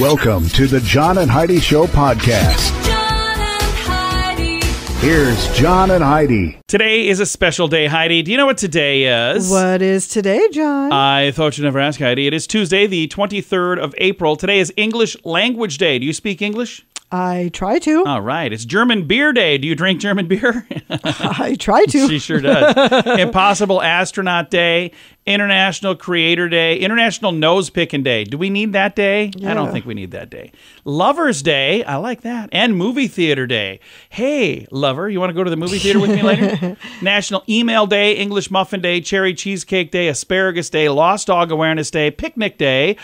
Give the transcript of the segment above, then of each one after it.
Welcome to the John and Heidi Show podcast. John and Heidi. Here's John and Heidi. Today is a special day, Heidi. Do you know what today is? What is today, John? I thought you'd never ask, Heidi. It is Tuesday, the 23rd of April. Today is English Language Day. Do you speak English? I try to. All right. It's German Beer Day. Do you drink German beer? I try to. She sure does. Impossible Astronaut Day, International Creator Day, International Nose Picking Day. Do we need that day? Yeah. I don't think we need that day. Lover's Day. I like that. And Movie Theater Day. Hey, lover, you want to go to the movie theater with me later? National Email Day, English Muffin Day, Cherry Cheesecake Day, Asparagus Day, Lost Dog Awareness Day, Picnic Day,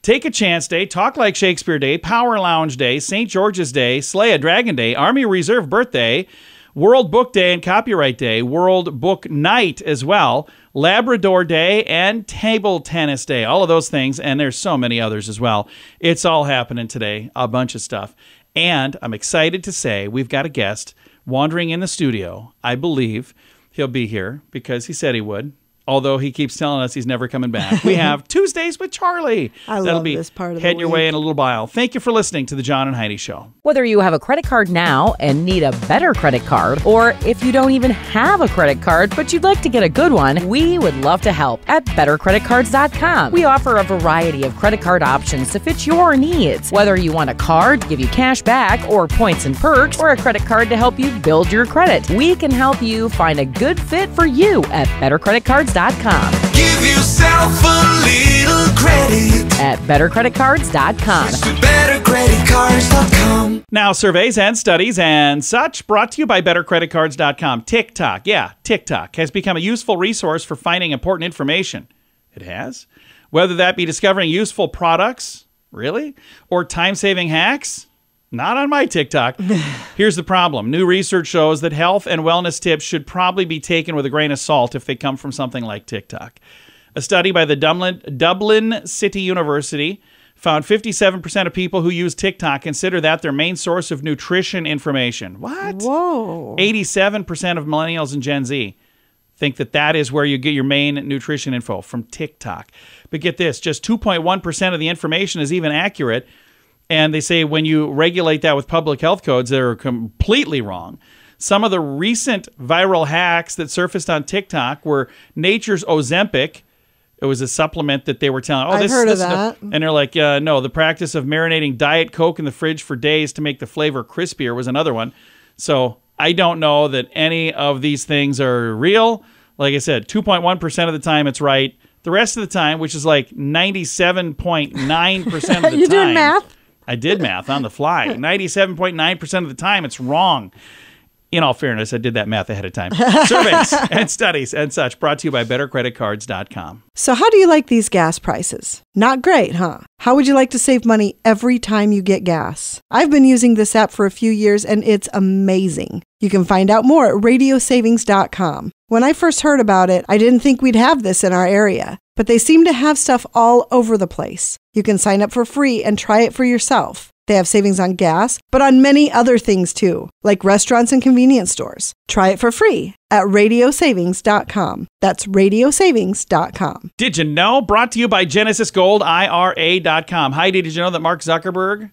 Take a Chance Day, Talk Like Shakespeare Day, Power Lounge Day, St. George's Day, Slay a Dragon Day, Army Reserve Birthday, World Book Day and Copyright Day, World Book Night as well, Labrador Day, and Table Tennis Day. All of those things, and there's so many others as well. It's all happening today, a bunch of stuff. And I'm excited to say we've got a guest wandering in the studio. I believe he'll be here because he said he would. Although he keeps telling us he's never coming back. We have Tuesdays with Charlie. That'll be this part of the heading your week. way in a little while. Thank you for listening to the John and Heidi Show. Whether you have a credit card now and need a better credit card, or if you don't even have a credit card but you'd like to get a good one, we would love to help at bettercreditcards.com. We offer a variety of credit card options to fit your needs. Whether you want a card to give you cash back or points and perks, or a credit card to help you build your credit, we can help you find a good fit for you at bettercreditcards.com. Give yourself a little credit At bettercreditcards.com. with bettercreditcards.com. Now, surveys and studies and such brought to you by bettercreditcards.com. TikTok, TikTok has become a useful resource for finding important information. It has. Whether that be discovering useful products, really, or time-saving hacks. Not on my TikTok. Here's the problem. New research shows that health and wellness tips should probably be taken with a grain of salt if they come from something like TikTok. A study by the Dublin City University found 57% of people who use TikTok consider that their main source of nutrition information. What? Whoa. 87% of millennials and Gen Z think that that is where you get your main nutrition info, from TikTok. But get this, just 2.1% of the information is even accurate. And they say when you regulate that with public health codes, they're completely wrong. Some of the recent viral hacks that surfaced on TikTok were Nature's Ozempic. It was a supplement that they were telling, I've heard of that. And they're like, no, the practice of marinating Diet Coke in the fridge for days to make the flavor crispier was another one. So I don't know that any of these things are real. Like I said, 2.1% of the time it's right. The rest of the time, which is like 97.9% of the time. You doing math? I did math on the fly. 97.9% of the time, it's wrong. In all fairness, I did that math ahead of time. Surveys and studies and such brought to you by bettercreditcards.com. So how do you like these gas prices? Not great, huh? How would you like to save money every time you get gas? I've been using this app for a few years and it's amazing. You can find out more at radiosavings.com. When I first heard about it, I didn't think we'd have this in our area, but they seem to have stuff all over the place. You can sign up for free and try it for yourself. They have savings on gas, but on many other things too, like restaurants and convenience stores. Try it for free at radiosavings.com. That's radiosavings.com. Did you know? Brought to you by GenesisGoldIRA.com. Heidi, did you know that Mark Zuckerberg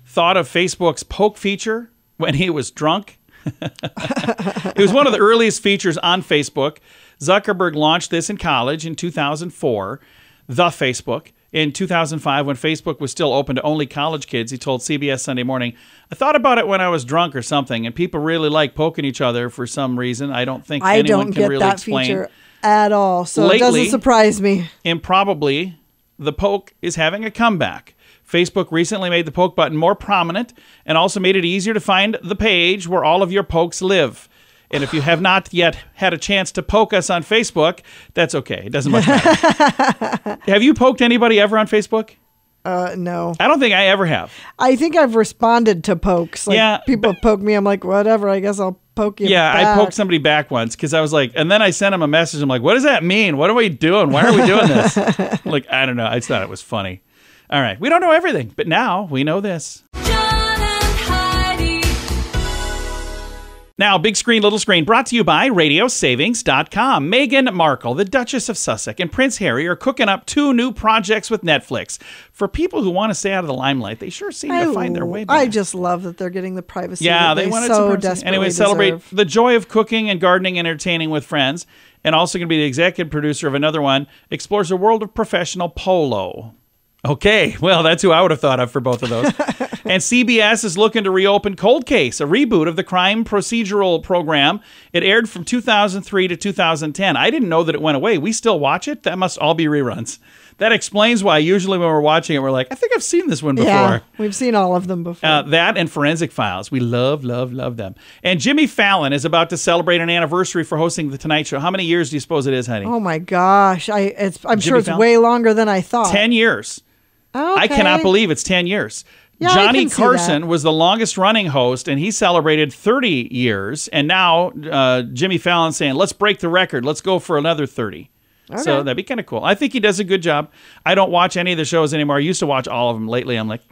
thought of Facebook's poke feature when he was drunk? It was one of the earliest features on Facebook. Zuckerberg launched this in college in 2004, the Facebook. In 2005, when Facebook was still open to only college kids, he told CBS Sunday Morning, I thought about it when I was drunk or something, and people really like poking each other for some reason. I don't think anyone can really explain. I don't get that feature at all, so Lately, it doesn't surprise me. Improbably, the poke is having a comeback. Facebook recently made the poke button more prominent and also made it easier to find the page where all of your pokes live. And if you have not yet had a chance to poke us on Facebook, that's okay. It doesn't much matter. Have you poked anybody ever on Facebook? No. I don't think I ever have. I think I've responded to pokes. Like, Yeah, people poke me. I'm like, whatever. I guess I'll poke you Yeah, back. I poked somebody back once because I was like, and then I sent him a message. I'm like, what does that mean? What are we doing? Why are we doing this? Like, I don't know. I just thought it was funny. All right. We don't know everything, but now we know this. Now, Big Screen, Little Screen, brought to you by RadioSavings.com. Meghan Markle, the Duchess of Sussex, and Prince Harry are cooking up 2 new projects with Netflix. For people who want to stay out of the limelight, they sure seem to find their way back. I just love that they're getting the privacy Yeah, that they wanted so some privacy. desperately Anyway, deserve. celebrate the joy of cooking and gardening and entertaining with friends. And also going to be the executive producer of another one, explores the world of professional polo. Okay, well, that's who I would have thought of for both of those. And CBS is looking to reopen Cold Case, a reboot of the crime procedural program. It aired from 2003 to 2010. I didn't know that it went away. We still watch it? That must all be reruns. That explains why usually when we're watching it, we're like, I think I've seen this one before. Yeah, we've seen all of them before. That and Forensic Files. We love, love, love them. And Jimmy Fallon is about to celebrate an anniversary for hosting The Tonight Show. How many years do you suppose it is, honey? Oh, my gosh. I'm sure it's Fallon? way longer than I thought. 10 years. Okay. I cannot believe it's 10 years. Yeah, I Johnny can see Carson that. was the longest running host, and he celebrated 30 years. And now Jimmy Fallon's saying, let's break the record. Let's go for another 30. Okay. So that'd be kind of cool. I think he does a good job. I don't watch any of the shows anymore. I used to watch all of them. Lately, I'm like,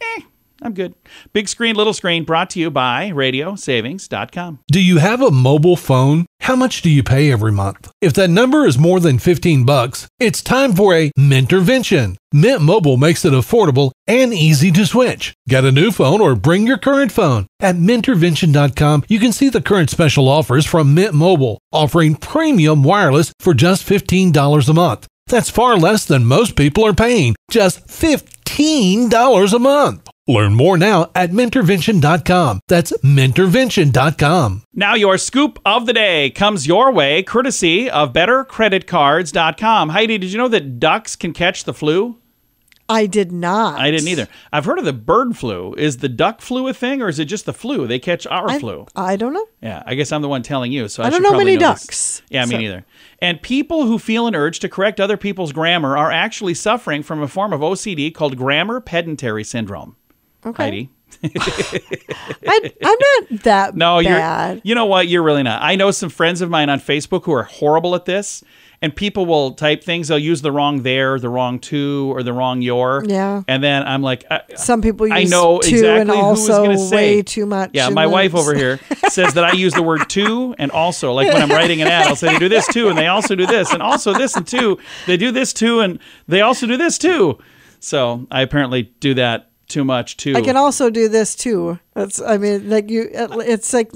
I'm good. Big Screen, Little Screen, brought to you by RadioSavings.com. Do you have a mobile phone? How much do you pay every month? If that number is more than $15, it's time for a Mintervention. Mint Mobile makes it affordable and easy to switch. Get a new phone or bring your current phone. At Mintervention.com, you can see the current special offers from Mint Mobile, offering premium wireless for just $15 a month. That's far less than most people are paying, just $15 a month. Learn more now at Mintervention.com. That's Mintervention.com. Now your scoop of the day comes your way courtesy of BetterCreditCards.com. Heidi, did you know that ducks can catch the flu? I did not. I didn't either. I've heard of the bird flu. Is the duck flu a thing, or is it just the flu? They catch our flu. I don't know. Yeah, I guess I'm the one telling you. So I don't should know probably many know this. ducks, Yeah, me so- neither. And people who feel an urge to correct other people's grammar are actually suffering from a form of OCD called grammar pedantry syndrome. Okay. Heidi. I'm not that No, bad. you know what? You're really not. I know some friends of mine on Facebook who are horrible at this. And people will type things. They'll use the wrong there, the wrong to, or the wrong your. Yeah. And then I'm like, Some people use I know to exactly and who was also going to say way too much. Yeah, in my the- wife over here says that I use the word to and also. Like when I'm writing an ad, I'll say they do this too, and they also do this, and also this and too. They do this too, and they also do this too. So I apparently do that too much too. I can also do this too. It's like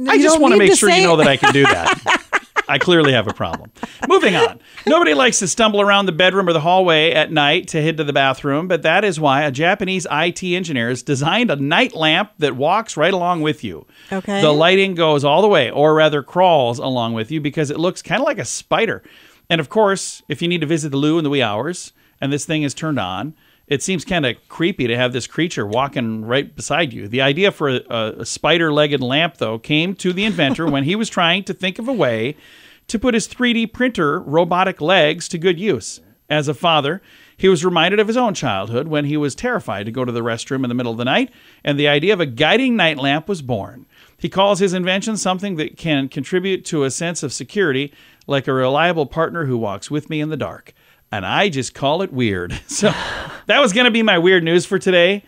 I just want to make sure you know that I can do that. I clearly have a problem. Moving on. Nobody likes to stumble around the bedroom or the hallway at night to head to the bathroom, but that is why a Japanese IT engineer has designed a night lamp that walks right along with you. Okay. The lighting goes all the way, or rather crawls along with you, because it looks kind of like a spider. And of course, if you need to visit the loo in the wee hours and this thing is turned on, it seems kind of creepy to have this creature walking right beside you. The idea for a spider-legged lamp, though, came to the inventor when he was trying to think of a way to put his 3D printer robotic legs to good use. As a father, he was reminded of his own childhood when he was terrified to go to the restroom in the middle of the night, and the idea of a guiding night lamp was born. He calls his invention something that can contribute to a sense of security, like a reliable partner who walks with me in the dark. And I just call it weird. So that was going to be my weird news for today.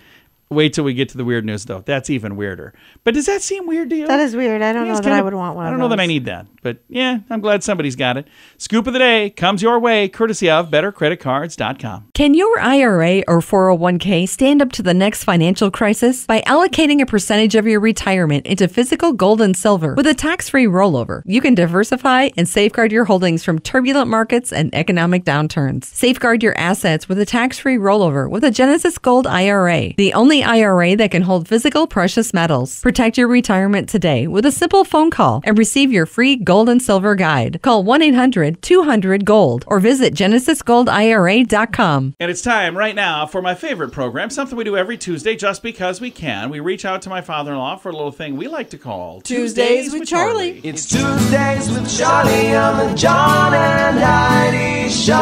Wait till we get to the weird news, though. That's even weirder. But does that seem weird to you? That is weird. I don't Yeah, know it's that I kinda- would want one I of don't know that I those. need that. But yeah, I'm glad somebody's got it. Scoop of the day comes your way, courtesy of BetterCreditCards.com. Can your IRA or 401k stand up to the next financial crisis by allocating a percentage of your retirement into physical gold and silver with a tax-free rollover? You can diversify and safeguard your holdings from turbulent markets and economic downturns. Safeguard your assets with a tax-free rollover with a Genesis Gold IRA, the only IRA that can hold physical precious metals. Protect your retirement today with a simple phone call and receive your free gold and silver guide. Call 1-800-200-GOLD or visit GenesisGoldIRA.com. And it's time right now for my favorite program, something we do every Tuesday just because we can. We reach out to my father-in-law for a little thing we like to call Tuesdays with Charlie. It's Tuesdays with Charlie on the John and Heidi Show.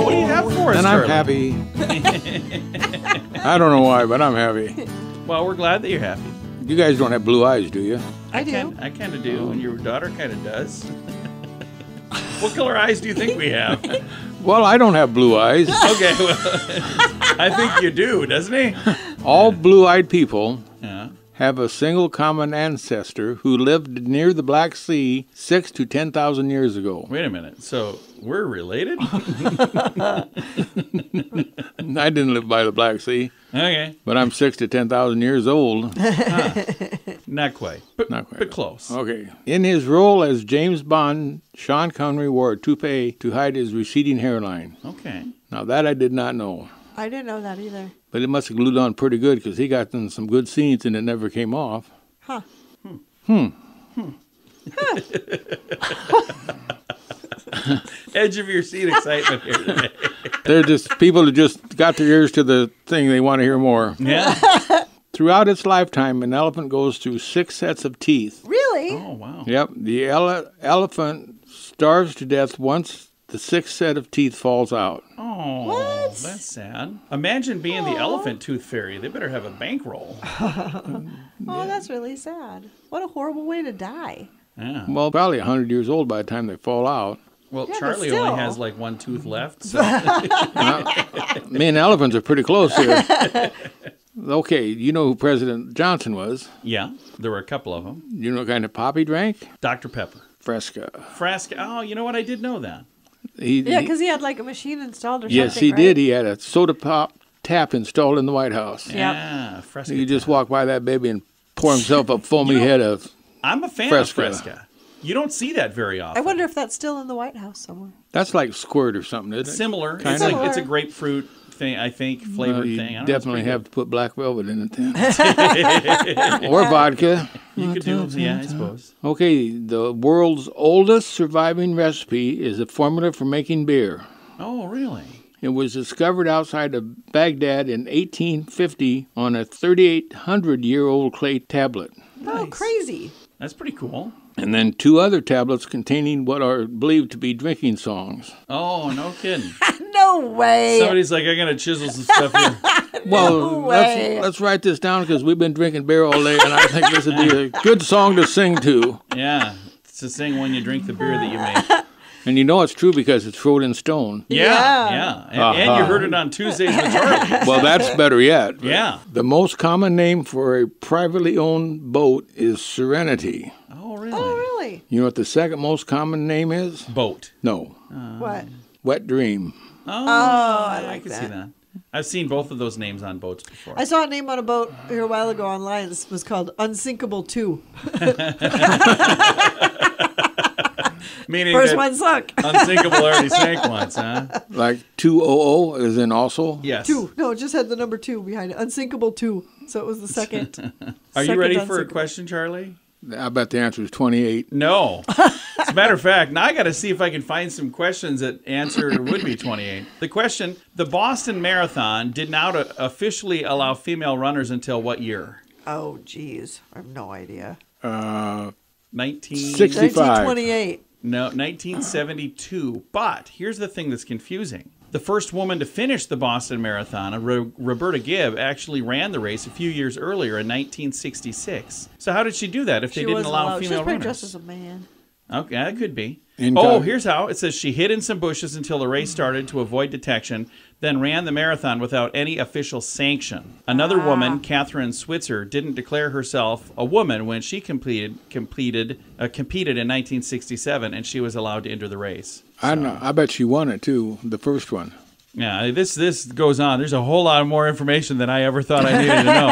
What do you have for us, And I'm Charlie? happy. I don't know why, but I'm happy. Well, we're glad that you're happy. You guys don't have blue eyes, do you? I do. I kind of do, and your daughter kind of does. What color eyes do you think we have? Well, I don't have blue eyes. Okay, well, I think you do, doesn't he? All blue-eyed people Yeah. have a single common ancestor who lived near the Black Sea 6 to 10,000 years ago. Wait a minute. So we're related? I didn't live by the Black Sea, Okay. but I'm 6 to 10,000 years old. Not quite. But, Not quite. but close. Okay. In his role as James Bond, Sean Connery wore a toupee to hide his receding hairline. Okay. Now, that I did not know. I didn't know that either. But it must have glued on pretty good because he got in some good scenes and it never came off. Huh. Edge of your seat excitement here today. They're just people who just got their ears to the thing they want to hear more. Yeah. Throughout its lifetime, an elephant goes through 6 sets of teeth. Really? Oh, wow. Yep. The elephant starves to death once the 6th set of teeth falls out. Oh, What? that's sad. Imagine being the elephant tooth fairy. They better have a bankroll. Oh, that's really sad. What a horrible way to die. Yeah. Well, probably 100 years old by the time they fall out. Well, Yeah, but Charlie still. only has like one tooth left. So. Me and elephants are pretty close here. Okay, you know who President Johnson was. Yeah, there were a couple of them. You know what kind of pop he drank? Dr. Pepper. Fresca. Frasca. Oh, you know what? I did know that. Yeah, because he had like a machine installed or Yes, something, he did. He had a soda pop tap installed in the White House. Yeah, Fresca. You just walk by that baby and pour himself a foamy head of... I'm a fan Fresca. of Fresca. You don't see that very often. I wonder if that's still in the White House somewhere. That's like squirt or something, isn't it? Similar. Kinda. It's like Similar. it's a grapefruit thing, I think, flavored You thing. I don't definitely know, have to put black velvet in it then. Or vodka. you could do, yeah, I suppose. Okay, the world's oldest surviving recipe is a formula for making beer. Oh, really? It was discovered outside of Baghdad in 1850 on a 3,800-year-old clay tablet. Oh, Nice. crazy. That's pretty cool. And then 2 other tablets containing what are believed to be drinking songs. Oh, no kidding. No way. Somebody's like, I gotta chisel some stuff here. Well, way. let's write this down because we've been drinking beer all day, and I think this would be a good song to sing to. Yeah, it's to sing when you drink the beer that you make. And you know it's true because it's wrote in stone. Yeah. And you heard it on Tuesdays with Charlie. Well, that's better yet. Yeah. The most common name for a privately owned boat is Serenity. Oh, really? Oh, really? You know what the second most common name is? Boat. No. What? Wet Dream. Oh, I I like can that. see that. I've seen both of those names on boats before. I saw a name on a boat here a while ago online. This was called Unsinkable 2. Meaning First that one sunk. Unsinkable already sank once, huh? Like 200 is in also? Yes. 2. No, it just had the number 2 behind it. Unsinkable 2. So it was the second. Are you second ready for a unsinkable. question, Charlie? I bet the answer is 28. No. As a matter of fact, now I got to see if I can find some questions that answer would be 28. The question, the Boston Marathon did not officially allow female runners until what year? Oh, geez. I have no idea. 65. 1928. No, 1972. But here's the thing that's confusing. The first woman to finish the Boston Marathon, Roberta Gibb, actually ran the race a few years earlier in 1966. So how did she do that if they didn't wasn't allow allowed. She female was probably runners? dressed as a man. Okay, that could be. Incog- Here's how. It says she hid in some bushes until the race started to avoid detection, then ran the marathon without any official sanction. Another woman, Catherine Switzer, didn't declare herself a woman when she competed in 1967, and she was allowed to enter the race. I know. I bet she won it too, the first one. Yeah, this goes on. There's a whole lot more information than I ever thought I needed to know.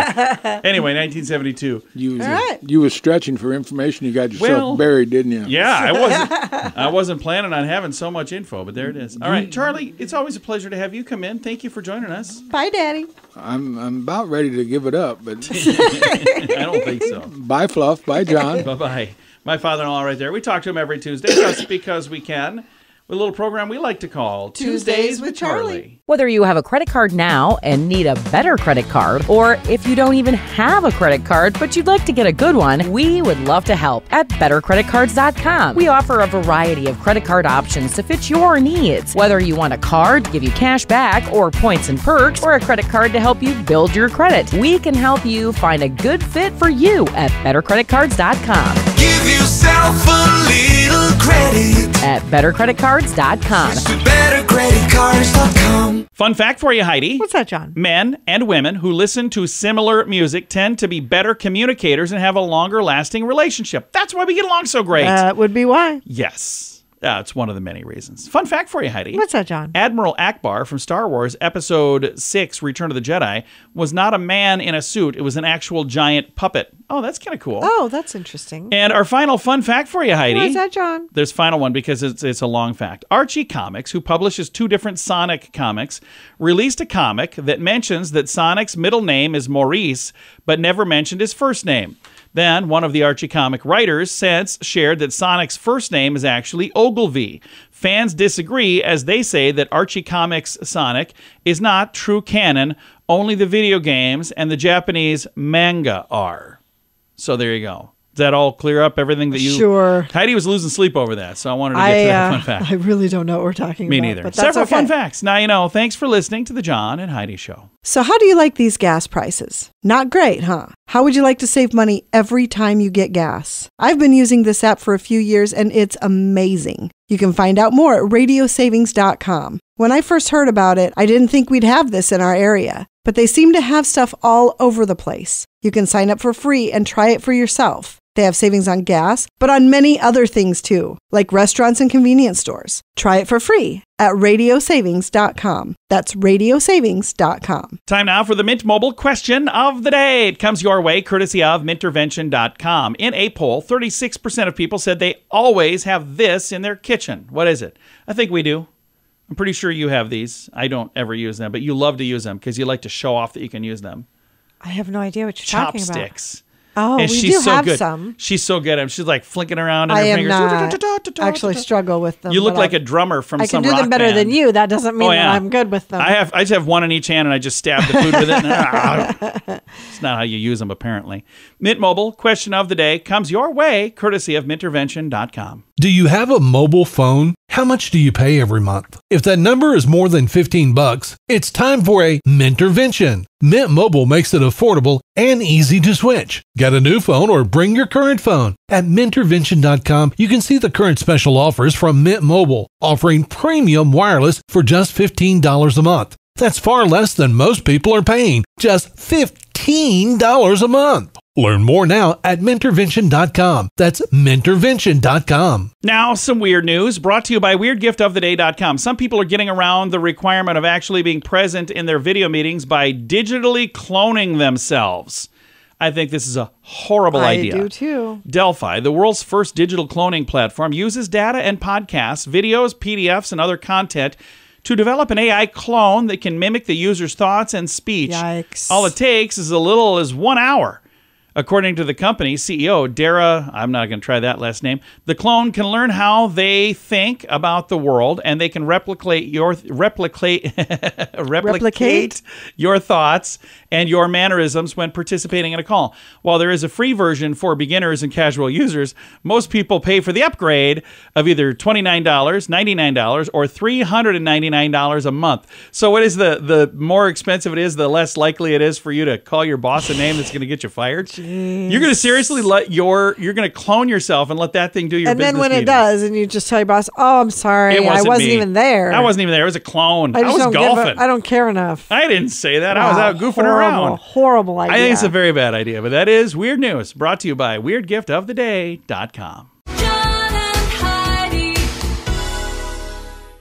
Anyway, 1972. You were stretching for information. You got yourself Well, buried, didn't you? Yeah, I wasn't planning on having so much info, but there it is. All right, Charlie, it's always a pleasure to have you come in. Thank you for joining us. Bye, Daddy. I'm about ready to give it up, but I don't think so. bye, Fluff. Bye, John. Bye-bye. My father-in-law right there. We talk to him every Tuesday just because we can. With a little program we like to call Tuesdays with Charlie. Whether you have a credit card now and need a better credit card, or if you don't even have a credit card but you'd like to get a good one, we would love to help at bettercreditcards.com. We offer a variety of credit card options to fit your needs. Whether you want a card to give you cash back or points and perks, or a credit card to help you build your credit, we can help you find a good fit for you at bettercreditcards.com. Give yourself a little credit. at bettercreditcards.com. BetterCreditCards.com. Fun fact for you, Heidi. What's that, John? Men and women who listen to similar music tend to be better communicators and have a longer lasting relationship. That's why we get along so great. That would be why. Yes. It's one of the many reasons. Fun fact for you, Heidi. What's that, John? Admiral Akbar from Star Wars Episode 6, Return of the Jedi, was not a man in a suit. It was an actual giant puppet. Oh, that's kind of cool. Oh, that's interesting. And our final fun fact for you, Heidi. What's that, John? There's a final one because it's a long fact. Archie Comics, who publishes 2 different Sonic comics, released a comic that mentions that Sonic's middle name is Maurice, but never mentioned his first name. Then, one of the Archie comic writers since shared that Sonic's first name is actually Ogilvy. Fans disagree as they say that Archie Comics' Sonic is not true canon, only the video games and the Japanese manga are. So there you go. Does that all clear up everything that you... Sure. Heidi was losing sleep over that, so I wanted to get to that fun fact. I really don't know what we're talking Me about. neither. But that's Several fun okay. facts. Now you know. Thanks for listening to the John and Heidi Show. So how do you like these gas prices? Not great, huh? How would you like to save money every time you get gas? I've been using this app for a few years and it's amazing. You can find out more at radiosavings.com. When I first heard about it, I didn't think we'd have this in our area, but they seem to have stuff all over the place. You can sign up for free and try it for yourself. They have savings on gas, but on many other things too, like restaurants and convenience stores. Try it for free at radiosavings.com. That's radiosavings.com. Time now for the Mint Mobile question of the day. It comes your way courtesy of mintervention.com. In a poll, 36% of people said they always have this in their kitchen. What is it? I think we do. I'm pretty sure you have these. I don't ever use them, but you love to use them because you like to show off that you can use them. I have no idea what you're talking about. Chopsticks. Oh, And we she's do so have good. some. She's so good at them. She's like flicking around in I her am fingers. not actually struggle with them. You look but like I- a drummer from I some can do rock them better band. than you. That doesn't mean Oh, that yeah. I'm good with them. I just have one in each hand, and I just stab the food with it. It's not how you use them, apparently. Mint Mobile question of the day comes your way, courtesy of mintervention.com. Do you have a mobile phone? How much do you pay every month? If that number is more than $15, it's time for a Mintervention. Mint Mobile makes it affordable and easy to switch. Get a new phone or bring your current phone. At Mintervention.com, you can see the current special offers from Mint Mobile, offering premium wireless for just $15 a month. That's far less than most people are paying, just $15 a month. Learn more now at Mintervention.com. That's Mintervention.com. Now, some weird news brought to you by WeirdGiftOfTheDay.com. Some people are getting around the requirement of actually being present in their video meetings by digitally cloning themselves. I think this is a horrible idea. I do too. Delphi, the world's first digital cloning platform, uses data and podcasts, videos, PDFs, and other content to develop an AI clone that can mimic the user's thoughts and speech. Yikes. All it takes is as little as 1 hour. According to the company CEO, Dara, I'm not going to try that last name, the clone can learn how they think about the world, and they can replicate your thoughts and your mannerisms when participating in a call. While there is a free version for beginners and casual users, most people pay for the upgrade of either $29, $99, or $399 a month. So what is the more expensive it is, the less likely it is for you to call your boss a name that's going to get you fired? You're going to seriously you're going to clone yourself and let that thing do your business And then when meetings. it does, and you just tell your boss, "Oh, I'm sorry, I wasn't me. even there. I wasn't even there. It was a clone. I just was don't golfing. I don't care enough." I didn't say that. I was Wow, out goofing horrible, around. Horrible idea. I think it's a very bad idea, but that is weird news brought to you by WeirdGiftOfTheDay.com. John and Heidi.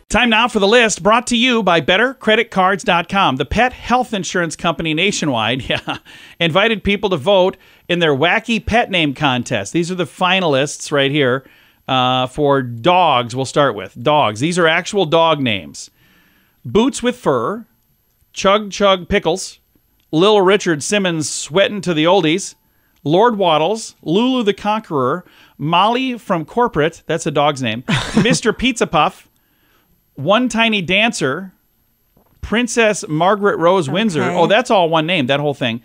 Time now for the list brought to you by BetterCreditCards.com, the pet health insurance company nationwide. Invited people to vote in their wacky pet name contest. These are the finalists right here for dogs. We'll start with dogs. These are actual dog names: Boots with Fur, Chug Chug Pickles, Lil Richard Simmons Sweatin' to the Oldies, Lord Waddles, Lulu the Conqueror, Molly from Corporate, that's a dog's name, Mr. Pizza Puff, One Tiny Dancer, Princess Margaret Rose Windsor. Oh, that's all one name, that whole thing.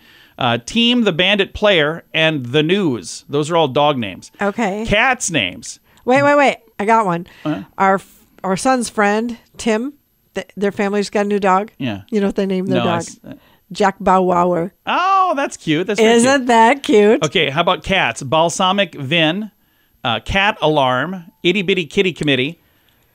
Team the Bandit Player, and The News. Those are all dog names. Okay. Cats names. Wait. I got one. Our son's friend, Tim, their family's got a new dog. Yeah. You know what they named their No, dog? Jack Bow Wower. Oh, that's cute. That's very Isn't cute. that cute? Okay, how about cats? Balsamic Vin, Cat Alarm, Itty Bitty Kitty Committee,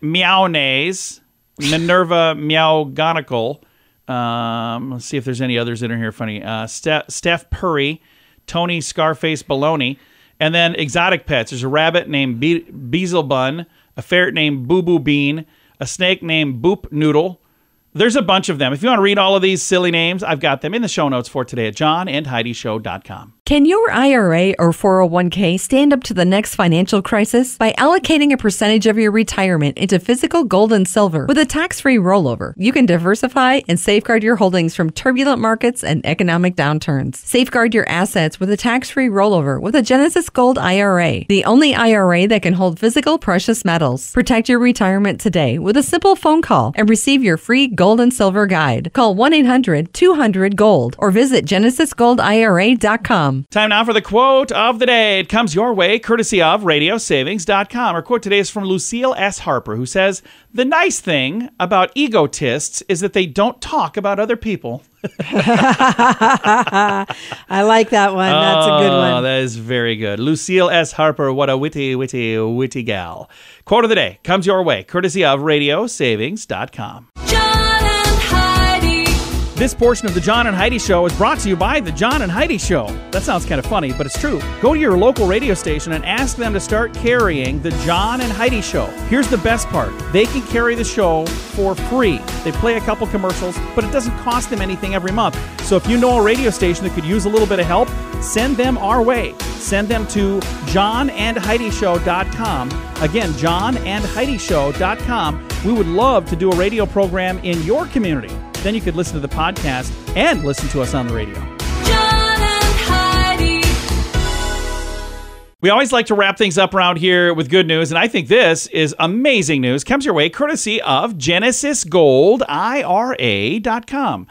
Meownays, Minerva Meowgonical. Let's see if there's any others that are here funny. Steph Purry, Tony Scarface Baloney, and then exotic pets. There's a rabbit named Beelzebun, a ferret named Boo Boo Bean, a snake named Boop Noodle. There's a bunch of them. If you want to read all of these silly names, I've got them in the show notes for today at johnandheidishow.com. Can your IRA or 401k stand up to the next financial crisis by allocating a percentage of your retirement into physical gold and silver with a tax-free rollover? You can diversify and safeguard your holdings from turbulent markets and economic downturns. Safeguard your assets with a tax-free rollover with a Genesis Gold IRA, the only IRA that can hold physical precious metals. Protect your retirement today with a simple phone call and receive your free gold and silver guide. Call 1-800-200-GOLD or visit genesisgoldira.com. Time now for the quote of the day. It comes your way courtesy of radiosavings.com. Our quote today is from Lucille S. Harper, who says, "The nice thing about egotists is that they don't talk about other people." I like that one. That's a good Oh, one. that is very good. Lucille S. Harper, what a witty gal. Quote of the day comes your way courtesy of radiosavings.com. John and Heidi. This portion of the John and Heidi Show is brought to you by the John and Heidi Show. That sounds kind of funny, but it's true. Go to your local radio station and ask them to start carrying the John and Heidi Show. Here's the best part. They can carry the show for free. They play a couple commercials, but it doesn't cost them anything every month. So if you know a radio station that could use a little bit of help, send them our way. Send them to johnandheidishow.com. Again, johnandheidishow.com. We would love to do a radio program in your community. Then you could listen to the podcast and listen to us on the radio. John and Heidi. We always like to wrap things up around here with good news, and I think this is amazing news. Comes your way courtesy of GenesisGoldIRA.com.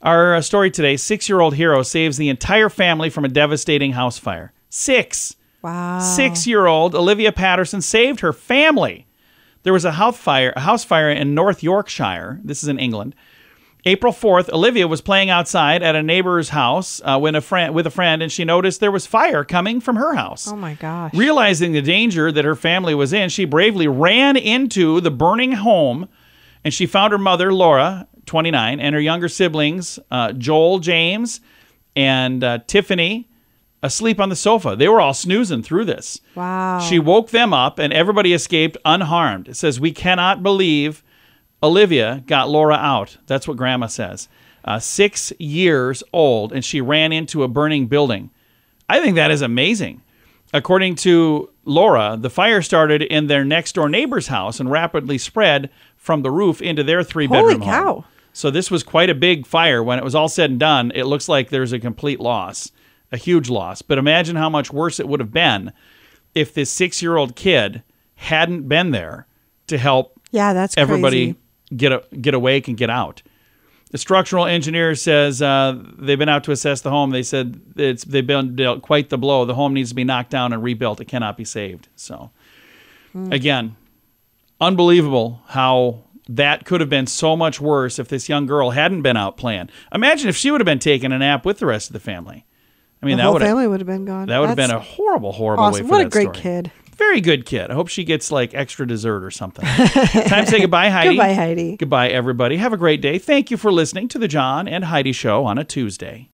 Our story today, 6-year-old hero saves the entire family from a devastating house fire. 6. Wow. 6-year-old Olivia Patterson saved her family. There was a house fire in North Yorkshire. This is in England. April 4th, Olivia was playing outside at a neighbor's house with a friend, and she noticed there was fire coming from her house. Oh, my gosh. Realizing the danger that her family was in, she bravely ran into the burning home, and she found her mother, Laura, 29, and her younger siblings, Joel, James, and Tiffany, asleep on the sofa. They were all snoozing through this. Wow. She woke them up, and everybody escaped unharmed. It says, "We cannot believe Olivia got Laura out." That's what Grandma says. 6 years old, and she ran into a burning building. I think that is amazing. According to Laura, the fire started in their next-door neighbor's house and rapidly spread from the roof into their 3-bedroom Holy cow. home. So this was quite a big fire. When it was all said and done, it looks like there's a complete loss, a huge loss. But imagine how much worse it would have been if this 6-year-old kid hadn't been there to help that's everybody crazy. get awake and get out. The structural engineer says they've been out to assess the home. They said they've been dealt quite the blow. The home needs to be knocked down and rebuilt. It cannot be saved. So, again, unbelievable how that could have been so much worse if this young girl hadn't been out playing. Imagine if she would have been taking a nap with the rest of the family. I mean, The whole family would have been gone. that would have been a horrible, horrible awesome. way for What a that great story. kid. Very good kid. I hope she gets like extra dessert or something. Time to say goodbye, Heidi. Goodbye, Heidi. Goodbye, everybody. Have a great day. Thank you for listening to the John and Heidi Show on a Tuesday.